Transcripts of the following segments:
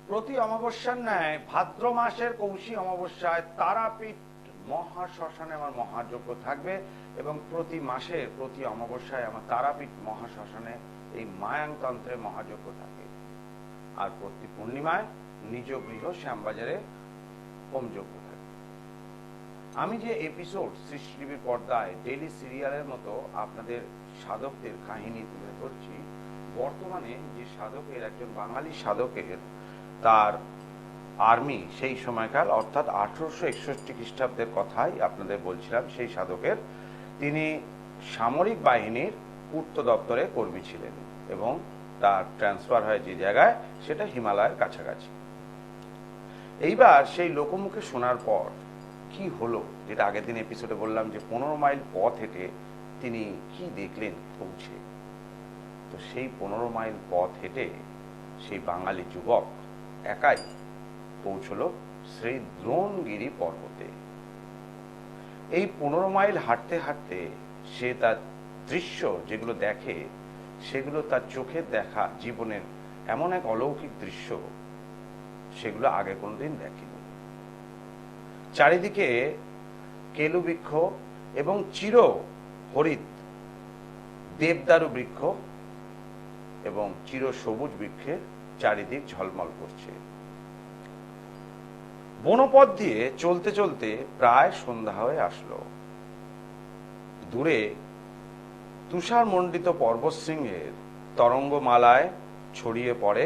প্রতি অমাবস্যার ন্যায় ভাদ্র মাসের কৌশী অমাবস্যায় তারাপীঠ মহাশ্মশানে আমার মহাযজ্ঞ থাকবে এবং প্রতি মাসে প্রতি অমাবস্যায় আমার তারাপীঠ মহাশ্মশানে এই মায়াংতন্ত্রে মহাযজ্ঞ থাকে। আর প্রতি পূর্ণিমায় নিজ গৃহ শ্যামবাজারে হোমযজ্ঞ থাকে। আমি যে এপিসোড সৃষ্টি টিভির পর্দায় ডেইলি সিরিয়ালের মতো আপনাদের সাধকদের কাহিনী তুলে ধরছি, বর্তমানে যে সাধকের, একজন বাঙালি সাধকের তার আর্মি সেই সময়কাল অর্থাৎ 1861 খ্রিস্টাব্দের কথাই আপনাদের বলছিলাম। সেই সাধকের তিনি সামরিক বাহিনীর পূর্ত দপ্তরে কর্মী ছিলেন এবং তার ট্রান্সফার হয় যে জায়গায়, সেটা হিমালয়ের কাছাকাছি। এইবার সেই লোকমুখে শোনার পর কি হলো, যেটা আগের দিন এপিসোডে বললাম যে 15 মাইল পথ হেঁটে তিনি কি দেখলেন পৌঁছে। তো সেই 15 মাইল পথ হেঁটে সেই বাঙালি যুবক একাই পৌঁছল সেই দ্রোণগিরি পর্বতে। এই 15 মাইল হাঁটতে হাঁটতে সে তার দৃশ্য যেগুলো দেখে, সেগুলো তার চোখে দেখা জীবনের এমন এক অলৌকিক দৃশ্য, সেগুলো আগে কোনোদিন দেখেনি। চারিদিকে কেলু বৃক্ষ এবং চির হরিৎ দেবদারু বৃক্ষ এবং চির সবুজ বৃক্ষের চারিদিক ঝলমল করছে। বনপথ দিয়ে চলতে চলতে প্রায় সন্ধ্যা হয়ে আসলো। দূরে তুষারমণ্ডিত পর্বতশৃঙ্গের তরঙ্গমালায় ছড়িয়ে পড়ে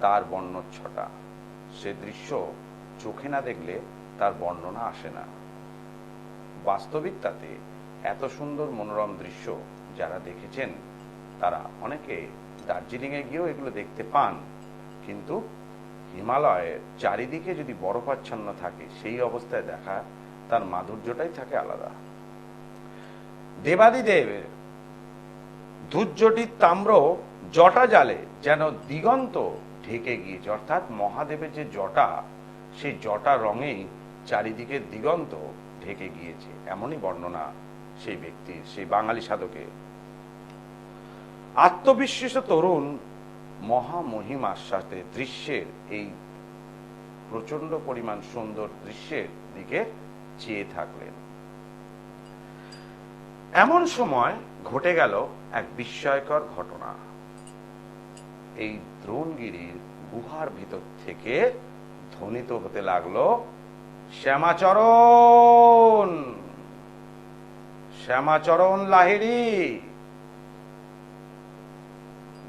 তার বর্ণচ্ছটা। সে দৃশ্য চোখে না দেখলে তার বর্ণনা আসে না। বাস্তবিক তাতে এত সুন্দর মনোরম দৃশ্য যারা দেখেছেন তারা অনেকে দার্জিলিংয়ে গিয়েও এগুলো দেখতে পান, কিন্তু হিমালয়ের চারিদিকে যদি বরফাচ্ছন্ন থাকে সেই অবস্থায় দেখা তার মাধুর্যটাই থাকে আলাদা। দেবাদিদেবের ধূর্যটির তাম্র জটা জালে যেন দিগন্ত ঢেকে গিয়েছে, অর্থাৎ মহাদেবের যে জটা, সেই জটা রঙেই চারিদিকে দিগন্ত ঢেকে গিয়েছে, এমনই বর্ণনা সেই ব্যক্তির, সেই বাঙালি সাধকের। আত্মবিশ্বাসী তরুণ মহামহিমার সাথে দৃশ্যের এই প্রচন্ড পরিমাণ সুন্দর দৃশ্যের দিকে চেয়ে থাকলেন। এমন সময় ঘটে গেল এক বিস্ময়কর ঘটনা। এই দ্রোণগিরির গুহার ভিতর থেকে ধ্বনিত হতে লাগলো, শ্যামাচরণ, শ্যামাচরণ লাহিড়ী।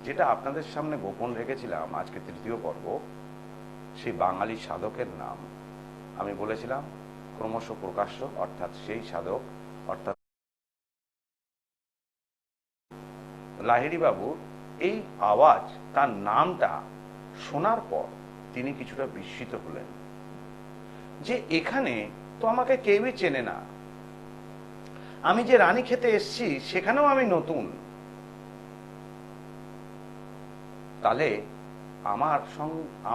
যেটা আপনাদের সামনে গোপন রেখেছিলাম আজকে তৃতীয় পর্ব, সেই বাঙালি সাধকের নাম আমি বলেছিলাম ক্রমশ প্রকাশ্য, অর্থাৎ সেই সাধক অর্থাৎ লাহিড়ী বাবু। এই আওয়াজ, তার নামটা শোনার পর তিনি কিছুটা বিস্মিত হলেন যে এখানে তো আমাকে কেউই চেনে না, আমি যে রানী খেতে এসছি সেখানেও আমি নতুন, তাহলে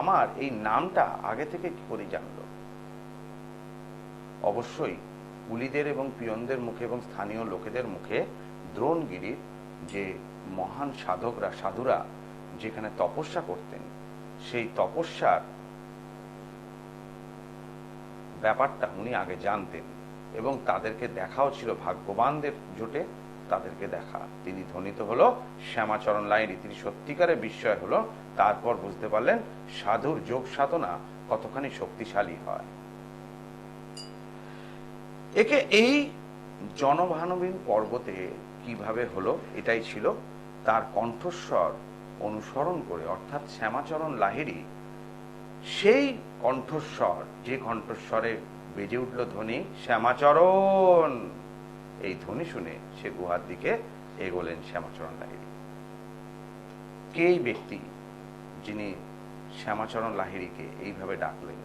আমার এই নামটা আগে থেকে কি করে জানলো? অবশ্যই কুলিদের এবং পিয়নদের মুখে এবং স্থানীয় লোকেদের মুখে দ্রোণগিরির যে মহান সাধকরা, সাধুরা যেখানে তপস্যা করতেন, সেই তপস্যার ব্যাপারটা উনি আগে জানতেন এবং তাদেরকে দেখাও ছিল, ভাগ্যবানদের জোটে তাদেরকে দেখা। তিনি ধ্বনিত হলো শ্যামাচরণ লাহিড়ী। তিনি সত্যিকারে বিস্ময় হলো, তারপর বুঝতে পারলেন সাধুর যোগ সাধনা কতখানি শক্তিশালী হয়। একে এই জনভানবীন পর্বতে কিভাবে হলো, এটাই ছিল তার কণ্ঠস্বর অনুসরণ করে, অর্থাৎ শ্যামাচরণ লাহিড়ী সেই কণ্ঠস্বর, যে কণ্ঠস্বরে বেজে উঠল ধ্বনি শ্যামাচরণ, এই ধ্বনি শুনে সে গুহার দিকে এগোলেন শ্যামাচরণ লাহিড়ী। কে এই ব্যক্তি যিনি শ্যামাচরণ লাহিড়ীকে এইভাবে ডাকলেন?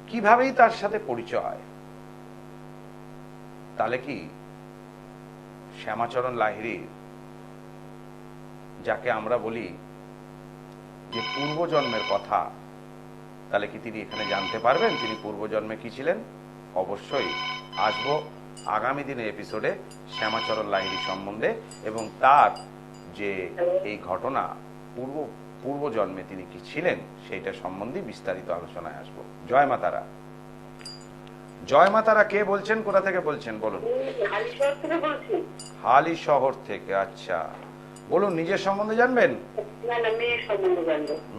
কিভাবেই তার সাথে পরিচয়? তাহলে কি শ্যামাচরণ লাহিড়ীর, যাকে আমরা বলি যে পূর্বজন্মের কথা, তাহলে কি তিনি এখানে জানতে পারবেন তিনি পূর্বজন্মে কি ছিলেন? অবশ্যই আসবো আগামী দিনের এপিসোডে শ্যামাচরণ লাহিড়ী সম্বন্ধে এবং তার যে এই ঘটনা, পূর্ব পূর্ব জন্মে তিনি কি ছিলেন সেইটা সম্বন্ধে বিস্তারিত আলোচনায় আসবো। জয় মা তারা। জয় মা তারা, কে বলছেন, কোথা থেকে বলছেন বলুন? হালি শহর থেকে। আচ্ছা, বলুন নিজের সম্বন্ধে জানবেন?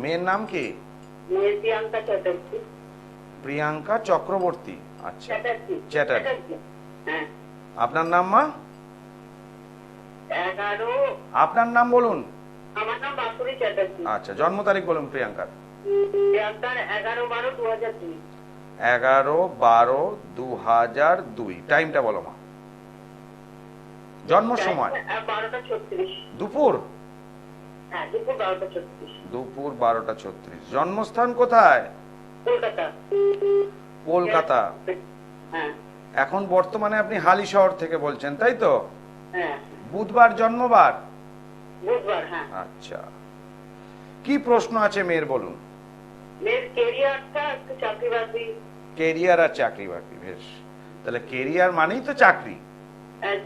মেয়ের নাম কি? প্রিয়াঙ্কা চক্রবর্তী। আচ্ছা, চ্যাটার্জি। আপনার নাম মা? আপনার নাম বলুন। আমার নাম বাসুরি চ্যাটার্জি। আচ্ছা, জন্ম তারিখ বলুন প্রিয়াঙ্কার। 11/12/2002। 11/12/2002। টাইমটা বলো মা। জন্ম সময় 12:36। দুপুর? হ্যাঁ, দুপুর 12:36। দুপুর 12:36। জন্মস্থান কোথায়? কলকাতা। কলকাতা। হ্যাঁ। এখন বর্তমানে আপনি হালি শহর থেকে বলছেন, তাই তো? হ্যাঁ। বুধবার জন্মবার? বুধবার। হ্যাঁ। আচ্ছা, কি প্রশ্ন আছে মেয়ের বলুন? মেয়ের কেরিয়ারটা একটু চাকরি বাকরি। কেরিয়ার আর চাকরি বাকরি, বেশ। তাহলে কেরিয়ার মানেই তো চাকরি।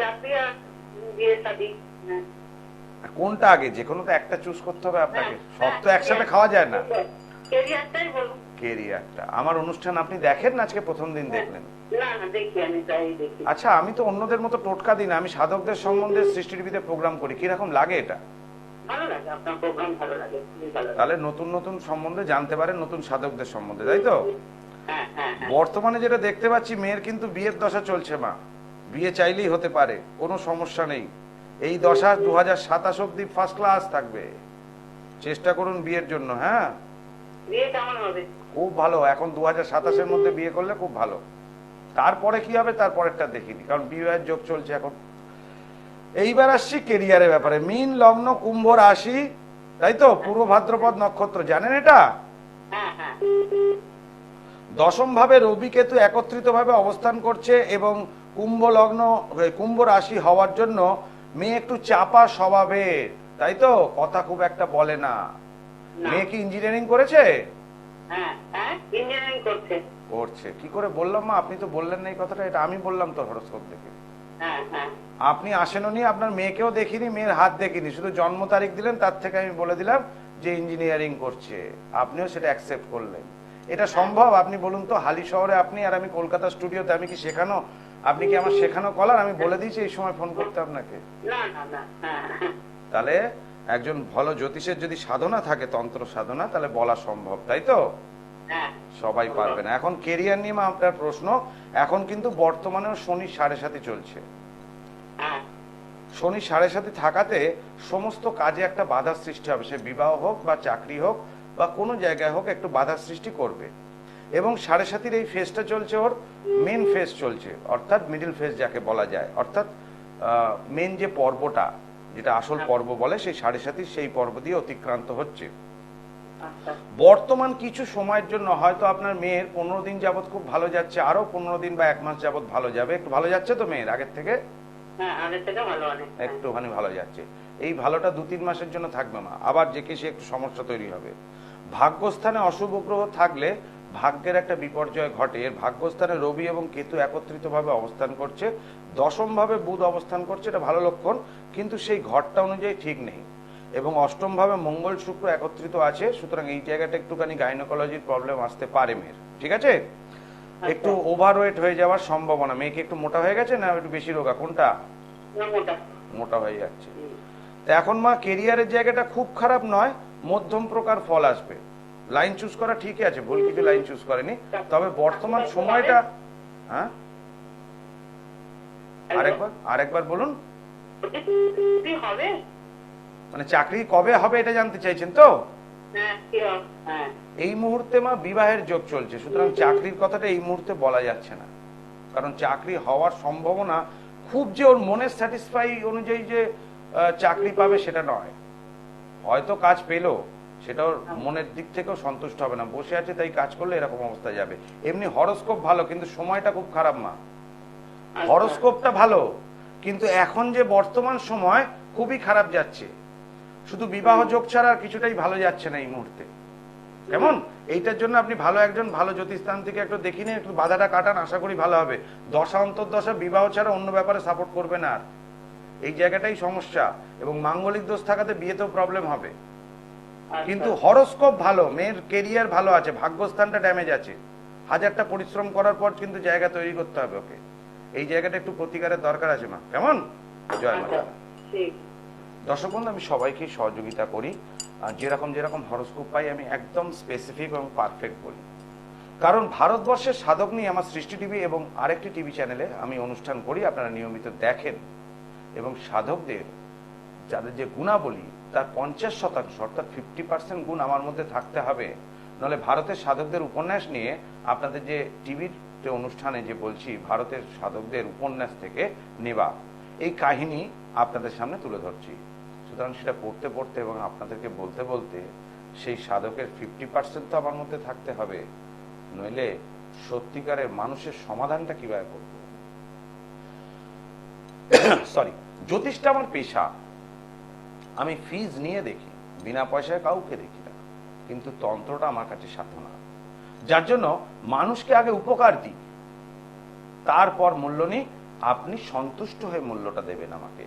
চাকরি আর বিয়ে শাদী। কোনটা আগে? যে কোনো তো একটা চুজ করতে হবে আপনাকে, সব তো একসাথে খাওয়া যায় না। কেরিয়ারটাই বলুন। কেরিয়ারটা। আমার অনুষ্ঠান আপনি দেখেন না? আজকে প্রথম দিন দেখলেন? না না, দেখি, আমি তাই দেখি। আচ্ছা, আমি তো অন্যদের মতো টোটকা দিই না, আমি সাধকদের সম্বন্ধে সৃষ্টি টিভিতে প্রোগ্রাম করি। কিরকম লাগে এটা? ভালো লাগে, আপনার প্রোগ্রাম ভালো লাগে, ভালো লাগে। তাহলে নতুন নতুন সম্বন্ধে জানতে পারেন, নতুন সাধকদের সম্বন্ধে, তাই তো? হ্যাঁ হ্যাঁ। বর্তমানে যেটা দেখতে পাচ্ছি, মেয়ের কিন্তু বিয়ের দশা চলছে মা। বিয়ে চাইলেই হতে পারে, কোনো সমস্যা নেই। এই দশা 2027 অব্দি ফার্স্ট ক্লাস থাকবে। চেষ্টা করুন বিয়ের জন্য। হ্যাঁ, বিয়ে কেমন হবে? খুব ভালো। এখন 2027-এর মধ্যে বিয়ে করলে খুব ভালো। তারপরে কি হবে তারপরেরটা দেখিনি, কারণ বিবাহের যোগ চলছে এখন। এইবার আসছি কেরিয়ারের ব্যাপারে। মীন লগ্ন, কুম্ভ রাশি, তাই তো? পূর্ব ভাদ্রপদ নক্ষত্র, জানেন এটা? হ্যাঁ হ্যাঁ। দশম ভাবে রবি কেতু একত্রিত ভাবে অবস্থান করছে এবং কুম্ভ লগ্ন, কুম্ভ রাশি হওয়ার জন্য মেয়ে একটু চাপা স্বভাবের, তাই তো? কথা খুব একটা বলে না। মেয়ে কি ইঞ্জিনিয়ারিং করেছে? হ্যাঁ হ্যাঁ, ইঞ্জিনিয়ারিং করছে। করছে কি করে বললাম মা? আপনি তো বললেন না এই কথাটা, এটা আমি বললাম তো হরোস্কোপ দেখে। হ্যাঁ হ্যাঁ। আপনি আসেনও নি, আপনার মেয়েকেও দেখিনি, মেয়ের হাত দেখিনি, শুধু জন্ম তারিখ দিলেন, তার থেকে আমি বলে দিলাম যে ইঞ্জিনিয়ারিং করছে। আপনিও সেটা অ্যাকসেপ্ট করলেন। এটা সম্ভব? আপনি বলুন তো। হালি শহরে আপনি আর আমি কলকাতা স্টুডিওতে, আমি কি শেখানো? আপনি কি আমার শেখানো কলার? আমি বলে দিয়েছি এই সময় ফোন করতে আপনাকে। না না না। তাহলে একজন ভালো জ্যোতিষের যদি সাধনা থাকে, তন্ত্র সাধনা, তাহলে বলা সম্ভব, তাই তো? সবাই পারবে না। এখন কেরিয়ার নিয়ে আপনার প্রশ্ন। এখন কিন্তু বর্তমানেও শনি 7.5 চলছে। শনি 7.5 থাকাতে সমস্ত কাজে একটা বাধা সৃষ্টি হবে। সে বিবাহ হোক বা চাকরি হোক বা কোনো জায়গায় হোক, একটু বাধা সৃষ্টি করবে। এবং 7.5 এই ফেজটা চলছে, ওর মেন ফেজ চলছে, অর্থাৎ মিডিল ফেজ যাকে বলা যায়, অর্থাৎ মেন যে পর্বটা, যেটা আসল পর্ব বলে, সেই 7.5 সেই পর্ব দিয়ে অতিক্রান্ত হচ্ছে। বর্তমান কিছু সময়ের জন্য হয়তো আপনার মেয়ের 15 দিন যাবত খুব ভালো যাচ্ছে, আরো 15 দিন বা 1 মাস যাবত ভালো যাবে। একটু ভালো যাচ্ছে তো মেয়ের আগের থেকে? একটুখানি ভালো যাচ্ছে। এই ভালোটা 2-3 মাসের জন্য থাকবে না, আবার যে সে একটু সমস্যা তৈরি হবে। ভাগ্যস্থানে অশুভ গ্রহ থাকলে ভাগ্যের একটা বিপর্যয় ঘটে। এর ভাগ্যস্থানে রবি এবং কেতু একত্রিত ভাবে অবস্থান করছে, দশম ভাবে বুধ অবস্থান করছে, এটা ভালো লক্ষণ, কিন্তু সেই ঘরটা অনুযায়ী ঠিক নেই। এবং অষ্টম ভাবে মঙ্গল শুক্র একত্রিত আছে, সুতরাং এই জায়গাটা একটুখানি গাইনোকোলজির প্রবলেম আসতে পারে মেয়ের। ঠিক আছে? একটু ওভারওয়েট হয়ে যাওয়ার সম্ভাবনা। মেয়েকে একটু মোটা হয়ে গেছে না একটু বেশি রোগা? কোনটা? মোটা হয়ে যাচ্ছে। তো এখন মা কেরিয়ারের জায়গাটা খুব খারাপ নয়, মধ্যম প্রকার ফল আসবে। লাইন চুজ করা ঠিকই আছে, ভুল কিছু লাইন চুজ করেনি। তবে বর্তমান সময়টা, হ্যাঁ আরেকবার বলুন। মানে চাকরি কবে হবে এটা জানতে চাইছেন তো? এই মুহূর্তে মা বিবাহের যোগ চলছে, সুতরাং চাকরির কথাটা এই মুহূর্তে বলা যাচ্ছে না। কারণ চাকরি হওয়ার সম্ভাবনা খুব যে ওর মনের স্যাটিসফাই অনুযায়ী যে চাকরি পাবে সেটা নয়। হয়তো কাজ পেলো, সেটা ওর মনের দিক থেকেও সন্তুষ্ট হবে না। বসে আছে তাই কাজ করলে এরকম অবস্থা যাবে। এমনি হরোস্কোপ ভালো, কিন্তু সময়টা খুব খারাপ মা। হরোস্কোপটা ভালো, কিন্তু এখন যে বর্তমান সময় খুবই খারাপ যাচ্ছে। শুধু বিবাহ যোগ ছাড়া আর কিছুটাই ভালো যাচ্ছে না এই মুহূর্তে। কেমন? এইটার জন্য আপনি ভালো একজন ভালো জ্যোতিষস্থান থেকে একটু দেখিনে, একটু বাধাটা কাটান, আশা করি ভালো হবে। দশা অন্তর্দশা বিবাহ ছাড়া অন্য ব্যাপারে সাপোর্ট করবে না আর। এই জায়গাটাই সমস্যা। এবং মাঙ্গলিক দোষ থাকাতে বিয়েতেও প্রবলেম হবে। কিন্তু হরোস্কোপ ভালো, মেয়ের কেরিয়ার ভালো আছে, ভাগ্যস্থানটা ড্যামেজ আছে। হাজারটা পরিশ্রম করার পর কিন্তু জায়গা তৈরি করতে হবে ওকে। এই জায়গাটা একটু প্রতিকারের দরকার আছে মা, কেমন? জয় মাতা। ঠিক। দর্শক বন্ধু, আমি সবাইকে সহযোগিতা করি, আর যেরকম যেরকম হরোস্কোপ পাই আমি একদম স্পেসিফিক এবং পারফেক্ট বলি। কারণ ভারতবর্ষের সাধক নিয়ে আমার সৃষ্টি টিভি এবং আরেকটি টিভি চ্যানেলে আমি অনুষ্ঠান করি, আপনারা নিয়মিত দেখেন। এবং সাধকদের যাদের যে গুণাবলী তার 50% অর্থাৎ 50% গুণ আমার মধ্যে থাকতে হবে, নাহলে ভারতের সাধকদের উপন্যাস নিয়ে আপনাদের যে টিভির যে অনুষ্ঠানে যে বলছি ভারতের সাধকদের উপন্যাস থেকে নেওয়া এই কাহিনী আপনাদের সামনে তুলে ধরছি। সুতরাং সেটা পড়তে পড়তে এবং আপনাদেরকে বলতে বলতে সেই সাধকের 50% তো আমার মধ্যে থাকতে হবে, নইলে সত্যিকারের মানুষের সমাধানটা কিভাবে করব? সরি, জ্যোতিষটা আমার পেশা, আমি ফিজ নিয়ে দেখি, বিনা পয়সায় কাউকে দেখি না, কিন্তু তন্ত্রটা আমার কাছে সাধনা, যার জন্য মানুষকে আগে উপকার দিই, তারপর মূল্য নিই। আপনি সন্তুষ্ট হয়ে মূল্যটা দেবেন আমাকে।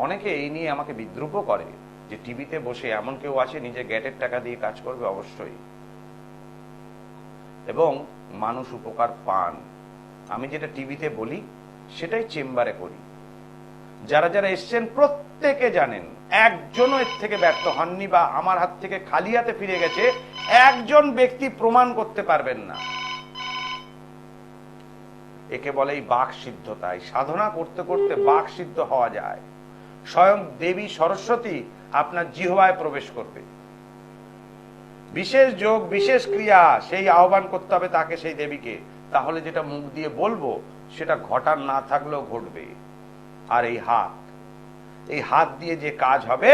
অনেকে এই নিয়ে আমাকে বিদ্রুপ করে যে টিভিতে বসে এমন কেউ আছে নিজে গ্যাটের টাকা দিয়ে কাজ করবে, অবশ্যই, এবং মানুষ উপকার পান। আমি যেটা টিভিতে বলি সেটাই চেম্বারে করি। যারা যারা এসছেন প্রত্যেকে জানেন, একজনও এর থেকে ব্যর্থ হননি বা আমার হাত থেকে খালি হাতে ফিরে গেছে একজন ব্যক্তি প্রমাণ করতে পারবেন না। একে বলে এই বাক সিদ্ধতা। এই সাধনা করতে করতে বাক সিদ্ধ হওয়া যায়। স্বয়ং দেবী সরস্বতী আপনার জিহ্বায় প্রবেশ করবে। বিশেষ যোগ, বিশেষ ক্রিয়া, সেই আহ্বান করতে হবে তাকে, সেই দেবীকে। তাহলে যেটা মুখ দিয়ে বলবো সেটা ঘটার না থাকলেও ঘটবে। আর এই হাত দিয়ে যে কাজ হবে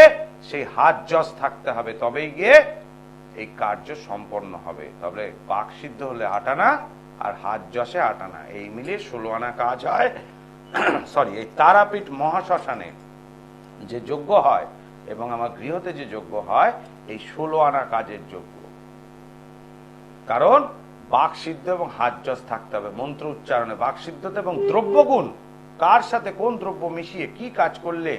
সেই হাত যশ থাকতে হবে, তবেই গিয়ে এই কার্য সম্পন্ন হবে। তবে বাক সিদ্ধ হলে 8 আনা আর হাত যশে 8 আনা, এই মিলিয়ে 16 আনা কাজ হয়। সরি, এই তারাপীঠ মহাশ্মশানে যে যজ্ঞ হয় এবং আমার গৃহতে যে যজ্ঞ হয় এই 16 আনা কাজের যজ্ঞ। কারণ বাক সিদ্ধ এবং হাত যশ থাকতে হবে। মন্ত্র উচ্চারণে বাক সিদ্ধতা এবং দ্রব্যগুণ, কার সাথে কোন দ্রব্য মিশিয়ে কি কাজ করলে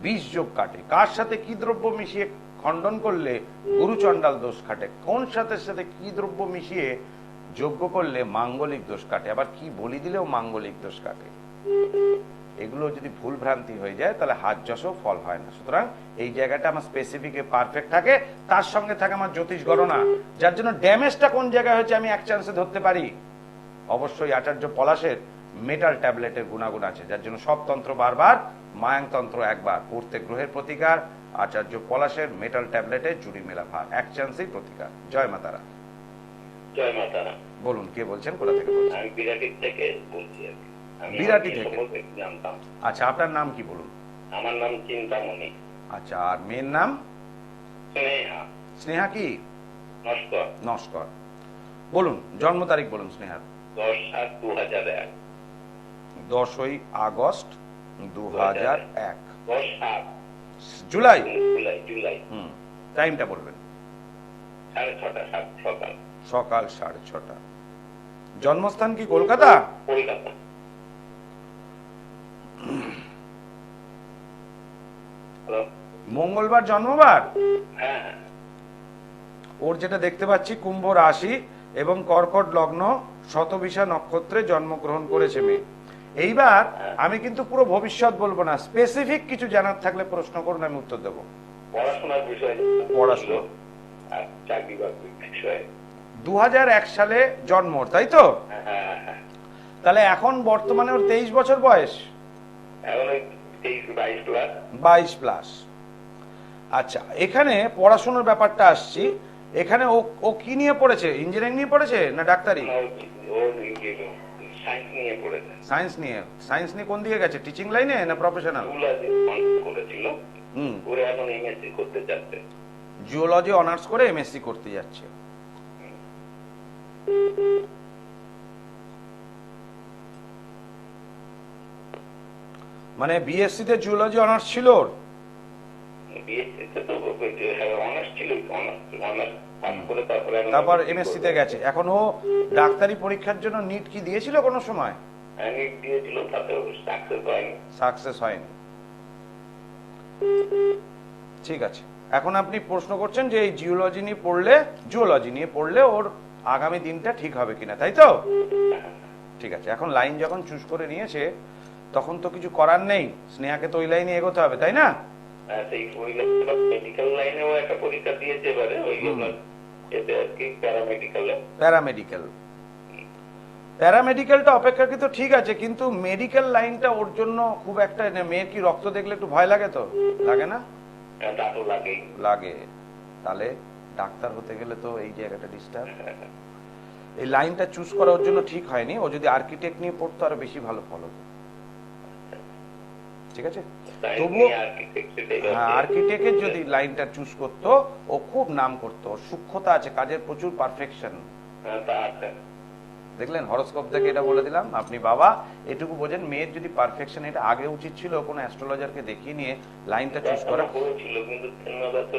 20 যোগ কাটে, কার সাথে কি দ্রব্য মিশিয়ে খণ্ডন করলে গুরুচণ্ডাল দোষ কাটে, কোন সাথে সাথে কি দ্রব্য মিশিয়ে যজ্ঞ করলে মাঙ্গলিক দোষ কাটে, আবার কি বলি দিলেও মাঙ্গলিক দোষ কাটে। এগুলো যদি ভুল ভ্রান্তি হয়ে যায় তাহলে হাত যশও ফল হয় না। সুতরাং এই জায়গাটা আমার স্পেসিফিক পারফেক্ট থাকে, তার সঙ্গে থাকে আমার জ্যোতিষ গণনা, যার জন্য ড্যামেজটা কোন জায়গায় হয়েছে আমি এক চান্সে ধরতে পারি। অবশ্যই আচার্য পলাশের মেটাল ট্যাবলেটের গুণাগুণ আছে, যার জন্য সব তন্ত্র বারবার, মায়াংতন্ত্র একবার, পড়তে গ্রহের প্রতিকার, আচার্য পলাশের মেটাল ট্যাবলেটে জুড়ি মেলা ভার, এক চান্সেই প্রতিকার। জয় মাতারা। জয় মাতারা। বলুন, কে বলছেন, কোথা থেকে বলছেন? আমি বিরাটি থেকে বলছি। বিরাটি থেকে? জানতাম। আচ্ছা, আপনার নাম কি বলুন? আমার নাম চিন্তামণি। আচ্ছা, আর মেয়ের নাম? স্নেহা। স্নেহা কি? নমস্কার। নমস্কার। বলুন, জন্ম তারিখ বলুন স্নেহার। 10/7/2001। 10ই আগস্ট 2001। 10/7 জুলাই? জুলাই। টাইমটা বলবেন। 6:30 সকাল। সকাল 6:30। জন্মস্থান কি কলকাতা? কলকাতা। মঙ্গলবার জন্মবার? হ্যাঁ। ওর যেটা দেখতে পাচ্ছি কুম্ভ রাশি এবং কর্কট লগ্ন, শতবিশা নক্ষত্রে জন্মগ্রহণ করেছে মেয়ে। এইবার আমি কিন্তু পুরো ভবিষ্যৎ বলবো না, স্পেসিফিক কিছু জানার থাকলে প্রশ্ন করুন, আমি উত্তর দেবো। পড়াশোনার বিষয়। পড়াশোনা। আর চাকরি বাকরির বিষয়। 2001 সালে জন্ম, তাই তো? হ্যাঁ। তাহলে এখন বর্তমানে ওর 23 বছর বয়স। এখন 23-22 প্লাস। 22 প্লাস। আচ্ছা, এখানে পড়াশোনার ব্যাপারটা আসছি। এখানে ও কি নিয়ে পড়েছে? ইঞ্জিনিয়ারিং নিয়ে পড়েছে না ডাক্তারি? সায়েন্স নিয়ে পড়েছে। সায়েন্স নিয়ে। সায়েন্স নিয়ে কোন দিকে গেছে, টিচিং লাইনে না প্রফেশনাল? করেছিল, ওরা এখন এমএসসি করতে যাচ্ছে। জিওলজি অনার্স করে এমএসসি করতে যাচ্ছে। মানে বিএসসি তে জিওলজি অনার্স ছিল ওর? তারপর এমএসসি তে গেছে। এখন ও ডাক্তারি পরীক্ষার জন্য নিট কি দিয়েছিল কোনো সময়? সাকসেস হয়নি। ঠিক আছে, এখন আপনি প্রশ্ন করছেন যে এই জিওলজি নিয়ে পড়লে ওর আগামী দিনটা ঠিক হবে কিনা, তাই তো? ঠিক আছে, এখন লাইন যখন চুজ করে নিয়েছে তখন তো কিছু করার নেই, স্নেহাকে তো ওই লাইনে এগোতে হবে, তাই না? সেই মেডিকেল লাইনেও একটা পরীক্ষা দিয়েছে এবারে, ওই এতে আর কি প্যারামেডিক্যালটা অপেক্ষাকৃত ঠিক আছে, কিন্তু মেডিকেল লাইনটা ওর জন্য খুব একটা, মেয়ের কি রক্ত দেখলে একটু ভয় লাগে? তো লাগে না? লাগে। তাহলে ডাক্তার হতে গেলে তো এই জায়গাটা ডিস্টার্ব, এই লাইনটা চুজ করা ওর জন্য ঠিক হয়নি। ও যদি আর্কিটেক্ট নিয়ে পড়তো আরো বেশি ভালো ফল হতো। ঠিক আছে, তবুও হ্যাঁ, আর্কিটেক্টের যদি লাইনটা চুজ করতো ও খুব নাম করতো, ওর সূক্ষ্মতা আছে, কাজের প্রচুর পারফেকশন। দেখলেন, হরোস্কোপ থেকে এটা বলে দিলাম। আপনি বাবা এটুকু বোঝেন, মেয়ের যদি পারফেকশন, এটা আগে উচিত ছিল কোনো অ্যাস্ট্রোলজারকে দেখিয়ে নিয়ে লাইনটা চুজ করা ছিল, কিন্তু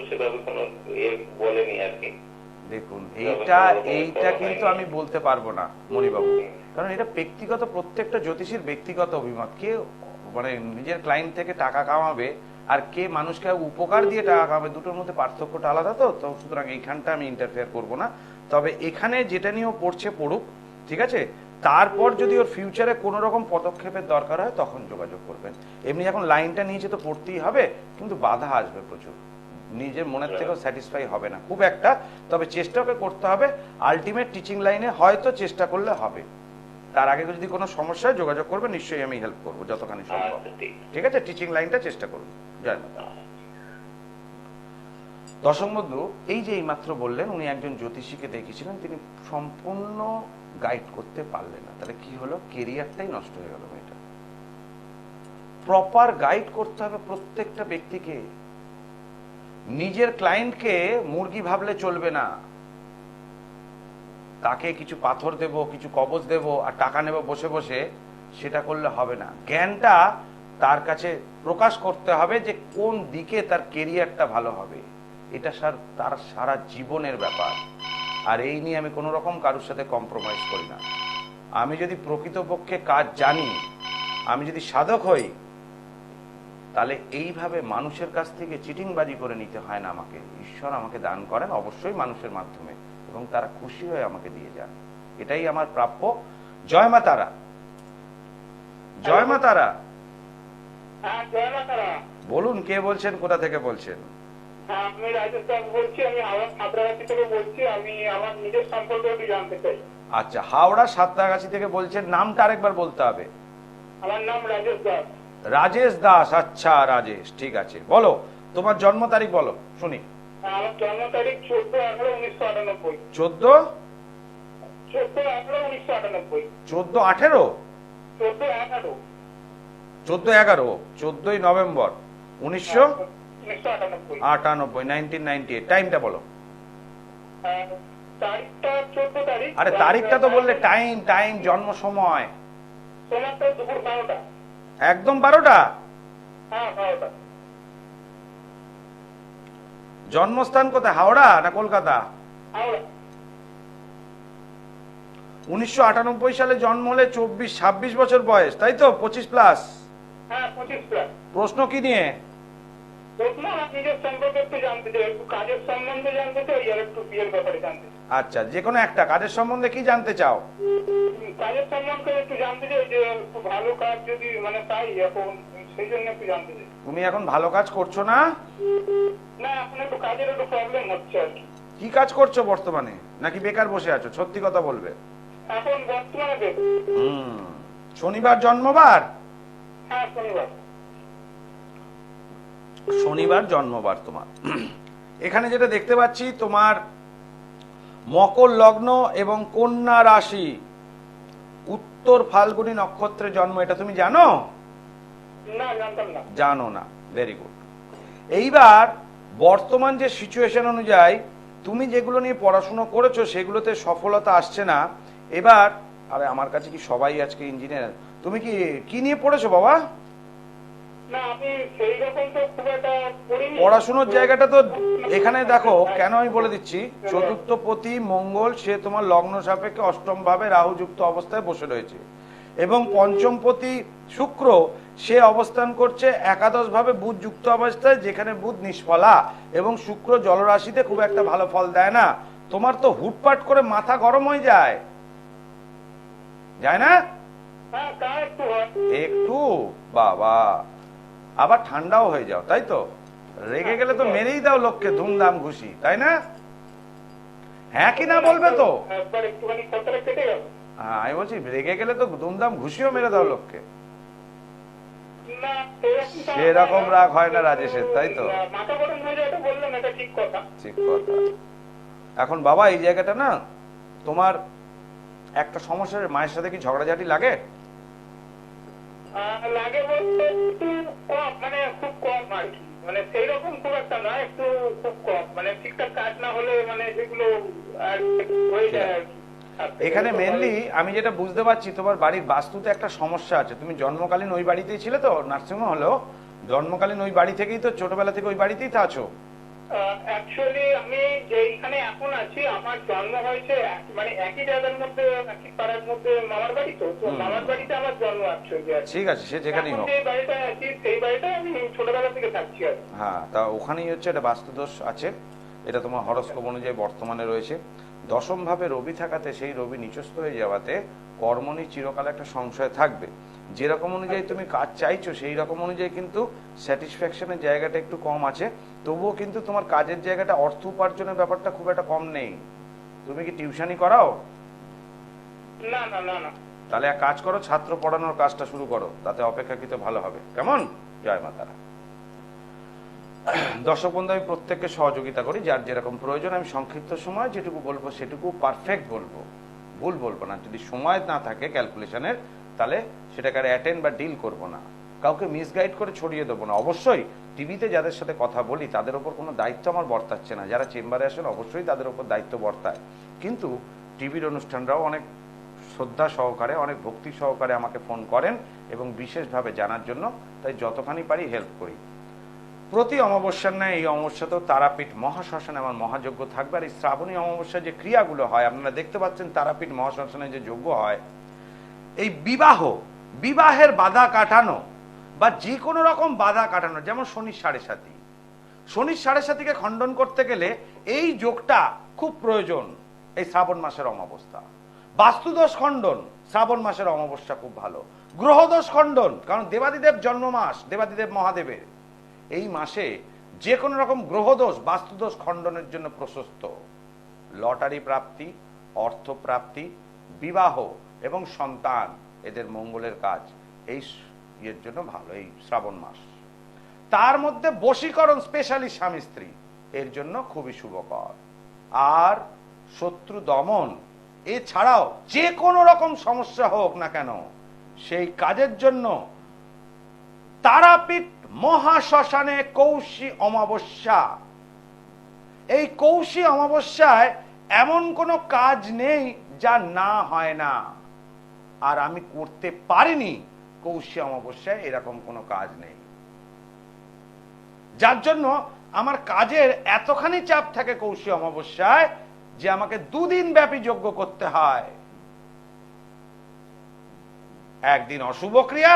সেভাবে কোনো বলেনি আর কি। দেখুন, এইটা কিন্তু আমি বলতে পারবো না মণিবাবু, কারণ এটা ব্যক্তিগত, প্রত্যেকটা জ্যোতিষীর ব্যক্তিগত অভিমত। কে মানে নিজের ক্লায়েন্ট থেকে টাকা কামাবে আর কে মানুষকে উপকার দিয়ে টাকা কামাবে, দুটোর মধ্যে পার্থক্যটা আলাদা। তো সুতরাং এইখানটা আমি ইন্টারফেয়ার করবো না। তবে এখানে যেটা নিয়ে ও পড়ছে পড়ুক, ঠিক আছে? তারপর যদি ওর ফিউচারে কোনো রকম পদক্ষেপের দরকার হয় তখন যোগাযোগ করবেন। এমনি এখন লাইনটা নিয়েছে তো পড়তেই হবে, কিন্তু বাধা আসবে প্রচুর, নিজের মনের থেকেও স্যাটিসফাই হবে না খুব একটা। তবে চেষ্টাকে করতে হবে, আলটিমেট টিচিং লাইনে হয়তো চেষ্টা করলে হবে। তার আগে যদি কোনো সমস্যা হয় যোগাযোগ করবে, নিশ্চয়ই আমি হেল্প করবো যতখানি সম্ভব। ঠিক আছে, টিচিং লাইনটা চেষ্টা করুন। জয় মাতা। দর্শক বন্ধু, এই যে এইমাত্র বললেন উনি একজন জ্যোতিষীকে দেখেছিলেন, তিনি সম্পূর্ণ গাইড করতে পারলেন না। তাহলে কি হলো? কেরিয়ারটাই নষ্ট হয়ে গেল মেয়েটা। প্রপার গাইড করতে হবে প্রত্যেকটা ব্যক্তিকে। নিজের ক্লায়েন্টকে মুরগি ভাবলে চলবে না। তাকে কিছু পাথর দেব, কিছু কবজ দেব আর টাকা নেব বসে বসে, সেটা করলে হবে না। জ্ঞানটা তার কাছে প্রকাশ করতে হবে যে কোন দিকে তার কেরিয়ারটা ভালো হবে। এটা তার সারা জীবনের ব্যাপার। আর এই নিয়ে আমি কোনো রকম কারোর সাথে কম্প্রোমাইজ করি না। আমি যদি প্রকৃতপক্ষে কাজ জানি, আমি যদি সাধক হই, তাহলে এইভাবে মানুষের কাছ থেকে চিটিংবাজি করে নিতে হয় না আমাকে। ঈশ্বর আমাকে দান করেন অবশ্যই মানুষের মাধ্যমে, এবং তারা খুশি হয়ে আমাকে দিয়ে যান, এটাই আমার প্রাপ্য। জয় মা তারা, জয় মা তারা। বলুন, কে বলছেন, কোথা থেকে বলছেন? আমি রাজেশ দাস বলছি, আমি সাঁতরাগাছি থেকে বলছি। আমি আমার নিজের সম্পর্কে একটু জানতে চাই। আচ্ছা, হাওড়া সাঁতরাগাছি থেকে বলছেন, নামটা আরেকবার বলতে হবে। আমার নাম রাজেশ দাস। রাজেশ দাস, আচ্ছা রাজেশ, ঠিক আছে। বলো তোমার জন্ম তারিখ বলো শুনি। আমার জন্ম তারিখ 14/11/1998। 14/11/1998? 14/11? 14/11 নভেম্বর 1998, 1998। টাইমটা বলো। তারিখটা 14 তারিখ। আরে তারিখটা তো বললে, টাইম জন্ম সময়। সময়টা দুপুর 12টা। একদম 12টা? হ্যাঁ, 12টা। জন্মস্থান কোথায়, হাওড়া না কলকাতা? হাওড়া। 1998 সালে জন্ম হলে 26 বছর বয়স, তাই তো? 25+? হ্যাঁ, 25+। প্রশ্ন কি নিয়ে? প্রশ্ন আমার নিজের সম্পর্কে একটু জানতে চাই, একটু কাজের সম্বন্ধে জানতে চাই, আর একটু বিয়ের ব্যাপারে জানতে চাই। আচ্ছা, যে কোনো একটা কাজের সম্বন্ধে কি জানতে চাও? কাজের সম্বন্ধে একটু জানতে চাই, যে একটু ভালো কাজ যদি মানে পাই এখন, সেই জন্য একটু জানতে চাই। তুমি এখন ভালো কাজ করছো না? না, এখন একটু কাজের একটু প্রবলেম হচ্ছে আর কি। কি কাজ করছো বর্তমানে, নাকি বেকার বসে আছো? সত্যি কথা বলবে। এখন বর্তমানে বেকার। শনিবার জন্মবার? হ্যাঁ, শনিবার জন্মবার তোমার। এখানে যেটা দেখতে পাচ্ছি, তোমার মকর লগ্ন এবং কন্যা রাশি, উত্তর ফাল্গুনী নক্ষত্রে জন্ম। এটা তুমি জানো? না, জানতাম না। জানো না, ভেরি গুড। এইবার বর্তমান যে সিচুয়েশন অনুযায়ী তুমি যেগুলো নিয়ে পড়াশোনা করেছো সেগুলোতে সফলতা আসছে না। এবার আরে আমার কাছে কি সবাই আজকে ইঞ্জিনিয়ার? তুমি কি নিয়ে পড়েছো বাবা? না, আমি সেই রকম তো খুব একটা পড়িনি। পড়াশোনার জায়গাটা তো এখানে দেখো, কেন আমি বলে দিচ্ছি। চতুর্থপতি মঙ্গল, সে তোমার লগ্ন সাপেক্ষে অষ্টম ভাবে রাহু যুক্ত অবস্থায় বসে রয়েছে, এবং পঞ্চমপতি শুক্র সে অবস্থান করছে একাদশ ভাবে বুধ যুক্ত অবস্থায়, যেখানে বুধ নিষ্ফলা এবং শুক্র জলরাশিতে খুব একটা ভালো ফল দেয় না। তোমার তো হুটপাট করে মাথা গরম হয়ে যায় না? হ্যাঁ, তা একটু হয়। একটু বাবা, আবার ঠান্ডাও হয়ে যাও, তাই তো? রেগে গেলে তো মেরেই দাও লোককে ধুমধাম ঘুষি, তাই না? হ্যাঁ কি না বলবে তো? একবার একটুখানি কথাটা কেটে গেল। হ্যাঁ, আমি বলছি রেগে গেলে তো ধুমধাম ঘুষিও মেরে দাও লোককে। না, সেরকম রাগ হয় না রাজেশের, তাই তো? মাথা গরম হয়ে যায়, এটা বললেন, এটা ঠিক কথা। ঠিক কথা। এখন বাবা এই জায়গাটা না, তোমার একটা সমস্যার, মায়ের সাথে কি ঝগড়াঝাটি লাগে? লাগে বলতে একটু কম, মানে খুব কম আর কি, মানে সেই রকম খুব একটা না, একটু খুব কম, মানে ঠিকঠাক কাজ না হলে মানে যেগুলো আর হয়ে যায় আর কি। এখানে মেনলি আমি যেটা বুঝতে পারছি, তোমার বাড়ির বাস্তুতে একটা সমস্যা আছে। তুমি জন্মকালীন ওই বাড়িতেই ছিলে তো? নার্সিংহোম হলো জন্মকালীন ওই বাড়ি থেকেই তো, ছোটবেলা থেকে ওই বাড়িতেই তো আছো? অ্যাকচুয়ালি আমি যেখানে এখন আছি, আমার জন্ম হয়েছে মানে একই জায়গার মধ্যে, একই পাড়ার মধ্যে মামার বাড়ি, তো মামার বাড়িতে আমার জন্ম অ্যাকচুয়ালি। ঠিক আছে, সে যেখানেই হোক। যে বাড়িটা আছি সেই বাড়িটায় আমি ছোটবেলা থেকে থাকছি আর কি। হ্যাঁ, তা ওখানেই হচ্ছে এটা বাস্তুদোষ আছে। এটা তোমার হরস্কোপ অনুযায়ী বর্তমানে রয়েছে। দশম ভাবে রবি থাকাতে, সেই রবি নিচস্থ হয়ে যাওয়াতে কর্ম নিয়ে চিরকাল একটা সংশয় থাকবে। যেরকম অনুযায়ী তুমি কাজ চাইছো সেই রকম অনুযায়ী কিন্তু স্যাটিসফ্যাকশনের জায়গাটা একটু কম আছে। তবুও কিন্তু তোমার কাজের জায়গাটা, অর্থ উপার্জনের ব্যাপারটা খুব একটা কম নেই। তুমি কি টিউশনি করাও? না না না না। তাহলে এক কাজ করো, ছাত্র পড়ানোর কাজটা শুরু করো, তাতে অপেক্ষাকৃত ভালো হবে। কেমন? জয় মাতারা। দর্শক বন্ধু, আমি প্রত্যেককে সহযোগিতা করি, যার যেরকম প্রয়োজন। আমি সংক্ষিপ্ত সময় যেটুকু বলবো সেটুকু পারফেক্ট বলবো, ভুল বলবো না। যদি সময় না থাকে ক্যালকুলেশনের, তাহলে সেটাকে অ্যাটেন্ড বা ডিল করবো না। কাউকে মিসগাইড করে ছড়িয়ে দেবো না। অবশ্যই টিভিতে যাদের সাথে কথা বলি তাদের ওপর কোনো দায়িত্ব আমার বর্তাচ্ছে না। যারা চেম্বারে আসেন অবশ্যই তাদের ওপর দায়িত্ব বর্তায়, কিন্তু টিভির অনুষ্ঠানরাও অনেক শ্রদ্ধা সহকারে, অনেক ভক্তি সহকারে আমাকে ফোন করেন এবং বিশেষভাবে জানার জন্য, তাই যতখানি পারি হেল্প করি। প্রতি অমাবস্যার ন্যায় এই অমাবস্যাতেও তারাপীঠ মহাশ্মশানে আমার মহাযজ্ঞ থাকবে। আর এই শ্রাবণী অমাবস্যার যে ক্রিয়াগুলো হয়, আপনারা দেখতে পাচ্ছেন তারাপীঠ মহাশ্মশানে যে যজ্ঞ হয়, এই বিবাহের বাধা কাটানো বা যে কোনো রকম বাধা কাটানো, যেমন শনির 7.5, শনির 7.5কে খণ্ডন করতে গেলে এই যোগটা খুব প্রয়োজন। এই শ্রাবণ মাসের অমাবস্যা, বাস্তুদোষ খণ্ডন, শ্রাবণ মাসের অমাবস্যা খুব ভালো। গ্রহদোষ খণ্ডন, কারণ দেবাদিদেব জন্ম মাস, দেবাদিদেব মহাদেবের। এই মাসে যে কোনো রকম গ্রহদোষ, বাস্তুদোষ খণ্ডনের জন্য প্রশস্ত। লটারি প্রাপ্তি, অর্থ প্রাপ্তি, বিবাহ এবং সন্তান, এদের মঙ্গলের কাজ এই এর জন্য ভালো এই শ্রাবণ মাস। তার মধ্যে বশীকরণ, স্পেশালি স্বামী স্ত্রী, এর জন্য খুবই শুভকর। আর শত্রু দমন, এছাড়াও যে কোনো রকম সমস্যা হোক না কেন, সেই কাজের জন্য তারাপীঠ মহাশ্মশানে কৌশী অমাবস্যা। এই কৌশী অমাবস্যায় এমন কোনো কাজ নেই যা না হয় না। আর আমি করতে পারিনি কৌশী অমাবস্যায় এরকম কোনো কাজ নেই, যার জন্য আমার কাজের এতখানি চাপ থাকে কৌশী অমাবস্যায় যে আমাকে 2 দিন ব্যাপী যজ্ঞ করতে হয়। একদিন অশুভ ক্রিয়া,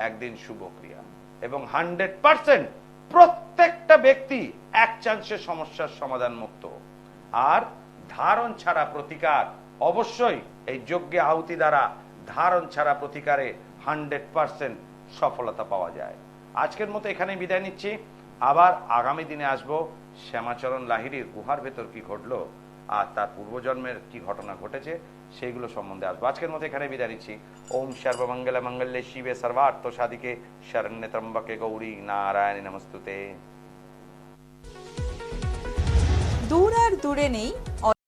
একদিন শুভ ক্রিয়া, এবং 100% প্রত্যেকটা ব্যক্তি এক চান্সে সমস্যার সমাধান মুক্ত। আর ধারণ ছাড়া প্রতিকার, অবশ্যই এই যজ্ঞে আহুতি দ্বারা ধারণ ছাড়া প্রতিকারে 100% সফলতা পাওয়া যায়। আজকের মতো এখানেই বিদায় নিচ্ছি। আবার আগামী দিনে আসবো শ্যামাচরণ লাহিড়ীর গুহার ভেতর কি ঘটলো আর তার পূর্বজন্মের কি ঘটনা ঘটেছে সেইগুলো সম্বন্ধে আসবো। আজকের মতো এখানে বিদায় নিচ্ছি। ওম সর্বমঙ্গল মঙ্গলে শিবে সর্বার্থ সাধিকে শরণ্যে ত্রম্বকে গৌরী নারায়ণী নমস্তুতে। দূর আর দূরে নেই